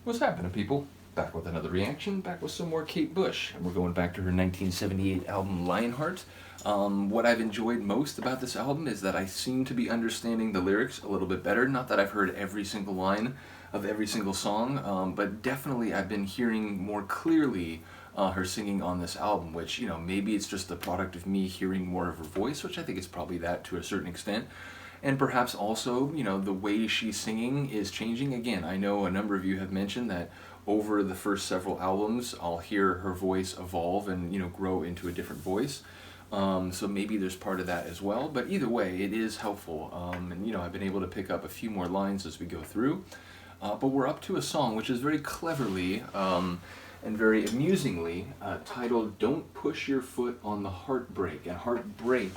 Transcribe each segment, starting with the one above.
What's happening, people? Back with another reaction, back with some more Kate Bush, and we're going back to her 1978 album Lionheart. What I've enjoyed most about this album is that I seem to be understanding the lyrics a little bit better. Not that I've heard every single line of every single song, but definitely I've been hearing more clearly her singing on this album, which, maybe it's just the product of me hearing more of her voice, which I think is probably that to a certain extent. And perhaps also, the way she's singing is changing. Again, I know a number of you have mentioned that over the first several albums, I'll hear her voice evolve and, grow into a different voice. So maybe there's part of that as well. But either way, it is helpful. And, I've been able to pick up a few more lines as we go through. But we're up to a song which is very cleverly and very amusingly titled Don't Push Your Foot on the Heartbreak. And Heartbreak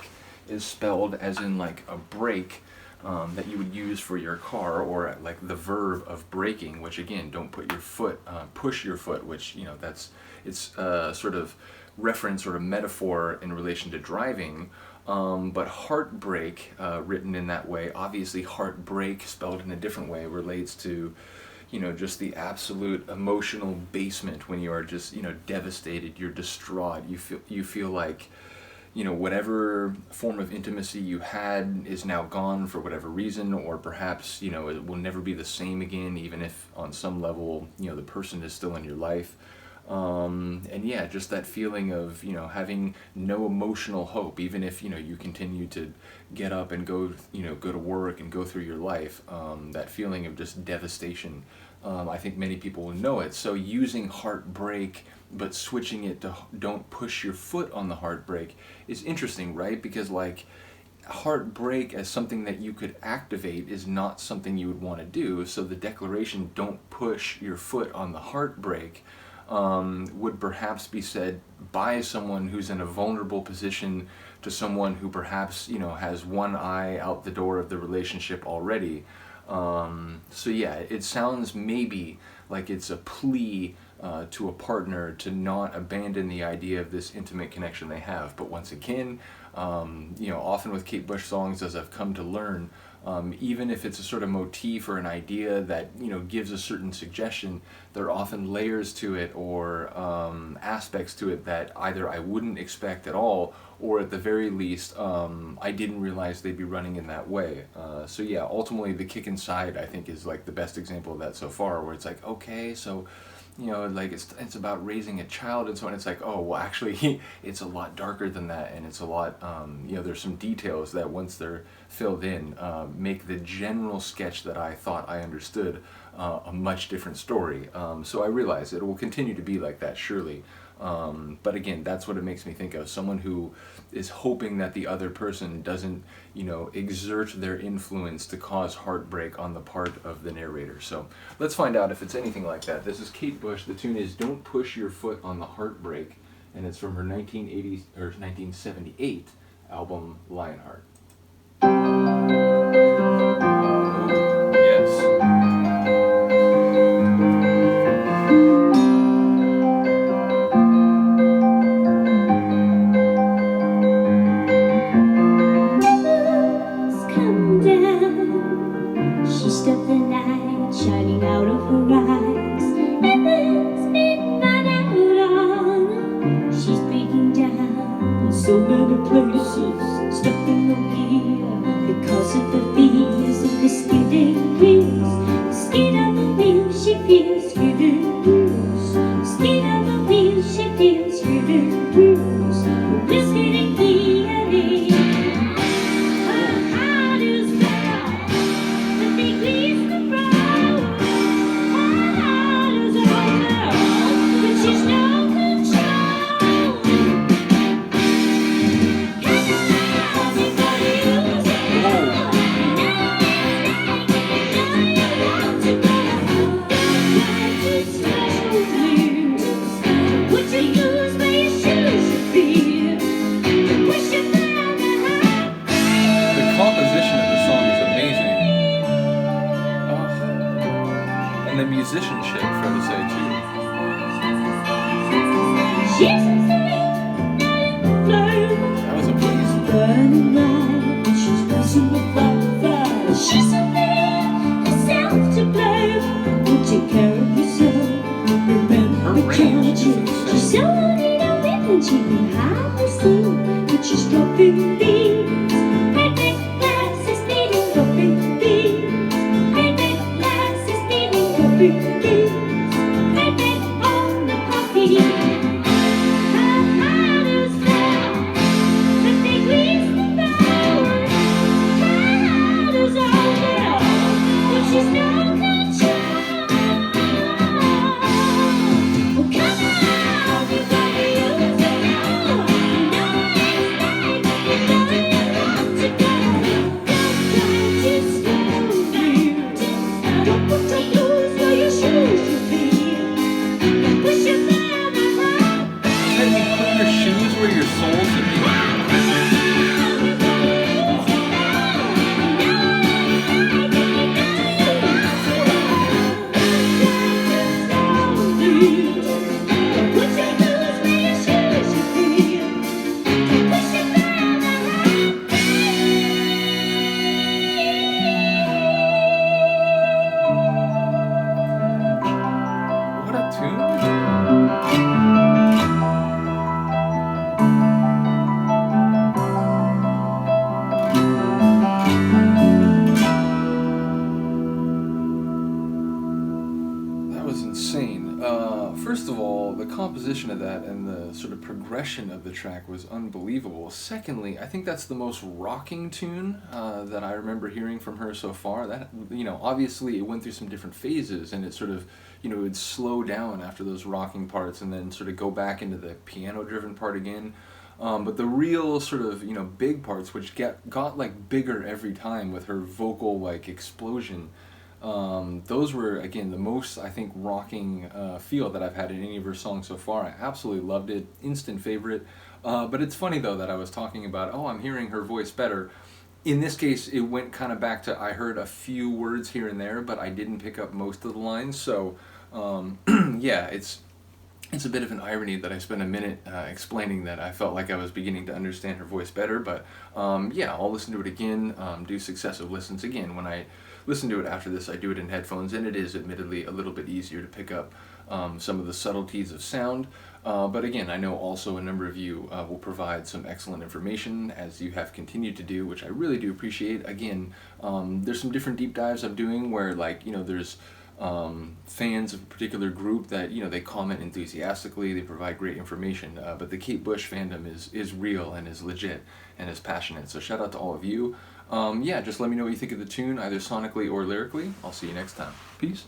is spelled as in like a brake that you would use for your car, or like the verb of braking, which again, don't put your foot, push your foot, which, it's sort of reference or a metaphor in relation to driving. But heartbreak, written in that way, obviously heartbreak spelled in a different way relates to, just the absolute emotional basement when you are just, devastated, you're distraught, you feel like, whatever form of intimacy you had is now gone for whatever reason, or perhaps, it will never be the same again, even if on some level, the person is still in your life. And yeah, just that feeling of, having no emotional hope, even if, you continue to get up and go to work and go through your life, that feeling of just devastation. I think many people will know it. So using heartbreak, but switching it to don't push your foot on the heartbreak is interesting, right? Because like heartbreak as something that you could activate is not something you would want to do. So the declaration, don't push your foot on the heartbreak, would perhaps be said by someone who's in a vulnerable position to someone who perhaps, has one eye out the door of the relationship already. So yeah, it sounds maybe like it's a plea to a partner to not abandon the idea of this intimate connection they have. But once again, often with Kate Bush songs, as I've come to learn, even if it's a sort of motif or an idea that, gives a certain suggestion, there are often layers to it or aspects to it that either I wouldn't expect at all, or at the very least, I didn't realize they'd be running in that way. So yeah, ultimately the kick inside, I think, is like the best example of that so far, where it's like, okay, so like it's about raising a child and so on. It's like, oh, well, actually, it's a lot darker than that, and it's a lot, there's some details that once they're filled in, make the general sketch that I thought I understood a much different story. So I realize it will continue to be like that, surely. But again, that's what it makes me think of, someone who is hoping that the other person doesn't, exert their influence to cause heartbreak on the part of the narrator. So let's find out if it's anything like that. This is Kate Bush. The tune is Don't Push Your Foot on the Heartbreak, and it's from her 1978 album Lionheart. Shining out of her eyes, and there's midnight out on. She's breaking down in so many places, stuck in the gear because of the fears of the skidding wheels. The skid of the wheels, she feels skidding wheels. The skid of the wheels, she feels skidding wheels. The skidding wheels. Her heart is brown, the big wheels the brown. She's no control. The composition of the song is amazing. Oh. And the musicianship, fair to say, too. That was a please. Burning light, she's pressing the fire. She's a man, herself to blame. Will take care of yourself. First of all, the composition of that and the sort of progression of the track was unbelievable. Secondly, I think that's the most rocking tune that I remember hearing from her so far. That, obviously it went through some different phases, and it sort of, it would slow down after those rocking parts and then sort of go back into the piano-driven part again. But the real sort of, big parts, which got like bigger every time with her vocal like explosion. Those were, again, the most, I think, rocking feel that I've had in any of her songs so far. I absolutely loved it. Instant favorite. But it's funny, though, that I was talking about, I'm hearing her voice better. In this case, it went kind of back to, I heard a few words here and there, but I didn't pick up most of the lines. So, yeah, it's a bit of an irony that I spent a minute explaining that I felt like I was beginning to understand her voice better. But, yeah, I'll listen to it again, do successive listens again. When I listen to it after this, I do it in headphones, and it is admittedly a little bit easier to pick up some of the subtleties of sound. But again, I know also a number of you will provide some excellent information, as you have continued to do, which I really do appreciate. Again, there's some different deep dives I'm doing where, like, there's fans of a particular group that, they comment enthusiastically, they provide great information, but the Kate Bush fandom is real and is legit and is passionate. So shout out to all of you. Yeah, just let me know what you think of the tune, either sonically or lyrically. I'll see you next time. Peace.